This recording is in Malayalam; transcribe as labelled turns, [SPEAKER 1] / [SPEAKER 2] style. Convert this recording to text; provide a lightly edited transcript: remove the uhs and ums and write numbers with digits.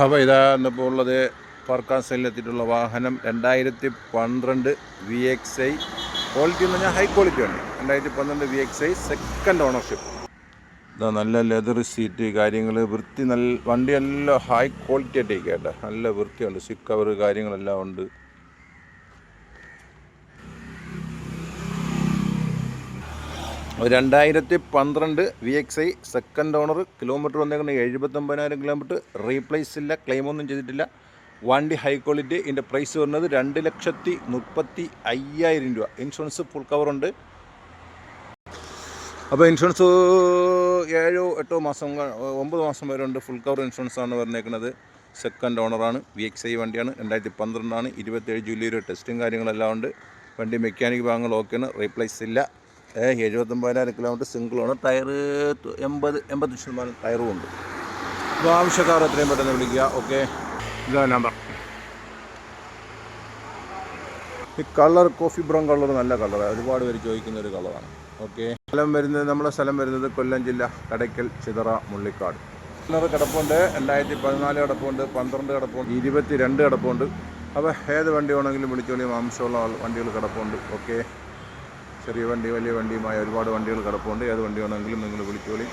[SPEAKER 1] അപ്പോൾ ഇതാണിപ്പോൾ ഉള്ളത് പാർക്കാൻ സെയിലെത്തിയിട്ടുള്ള വാഹനം 2012 VXi. ക്വാളിറ്റി എന്ന് പറഞ്ഞാൽ ഹൈ ക്വാളിറ്റി ഉണ്ട്. 2012 VXi സെക്കൻഡ് ഓണർഷിപ്പ്. ഇതാ നല്ല ലെതർ സീറ്റ് കാര്യങ്ങൾ വൃത്തി, നല്ല വണ്ടിയെല്ലാം ഹൈ ക്വാളിറ്റി ആയിട്ടേക്ക് കേട്ടോ. നല്ല വൃത്തിയുണ്ട്, സിറ്റ് കവർ കാര്യങ്ങളെല്ലാം ഉണ്ട്. ഒരു 2012 VXi സെക്കൻഡ് ഓണർ. കിലോമീറ്റർ വന്നേക്കുന്നത് 79,000 കിലോമീറ്റർ. റീപ്ലേസ് ഇല്ല, ക്ലെയിം ഒന്നും ചെയ്തിട്ടില്ല. വണ്ടി ഹൈ ക്വാളിറ്റി. ഇതിൻ്റെ പ്രൈസ് വരുന്നത് 2,35,000 രൂപ. ഇൻഷുറൻസ് ഫുൾ കവറുണ്ട്. അപ്പോൾ ഇൻഷുറൻസ് 7-8 മാസം 9 മാസം വരെ ഉണ്ട്. ഫുൾ കവർ ഇൻഷുറൻസാണ് പറഞ്ഞേക്കുന്നത്. സെക്കൻഡ് ഓണറാണ്. VXi വണ്ടിയാണ്. 2012 ആണ്. 27 ജൂലൈ ടെസ്റ്റും കാര്യങ്ങളെല്ലാം ഉണ്ട്. വണ്ടി മെക്കാനിക് ഭാഗങ്ങൾ ഓക്കെയാണ്. റീപ്ലേസ് ഇല്ല. 79,000 കിലോമീറ്റർ സിംഗിളാണ്. ടയർ 80-85% ടയറും ഉണ്ട്. അപ്പോൾ ആവശ്യക്കാർ എത്രയും പെട്ടെന്ന് വിളിക്കുക. ഓക്കെ, ഇതാ നമ്പർ. ഈ കളർ കോഫി ബ്രൗൺ കളർ നല്ല കളറാണ്. ഒരുപാട് പേര് ചോദിക്കുന്ന ഒരു കളറാണ്. ഓക്കെ, നമ്മുടെ സ്ഥലം വരുന്നത് കൊല്ലം ജില്ല, കടയ്ക്കൽ, ചിതറ, മുള്ളിക്കാട്. കളർ കിടപ്പുണ്ട്. 2014 കിടപ്പുണ്ട്, 12 കിടപ്പുണ്ട്, 22 കിടപ്പുണ്ട്. അപ്പോൾ ഏത് വണ്ടി വേണമെങ്കിലും വിളിച്ചോളി. മാംസമുള്ള വണ്ടികൾ കിടപ്പുണ്ട്. ഓക്കെ, ചെറിയ വണ്ടി വലിയ വണ്ടിയുമായ ഒരുപാട് വണ്ടികൾ കിടപ്പുണ്ട്. ഏത് വണ്ടി വേണമെങ്കിലും നിങ്ങൾ വിളിച്ചോളി.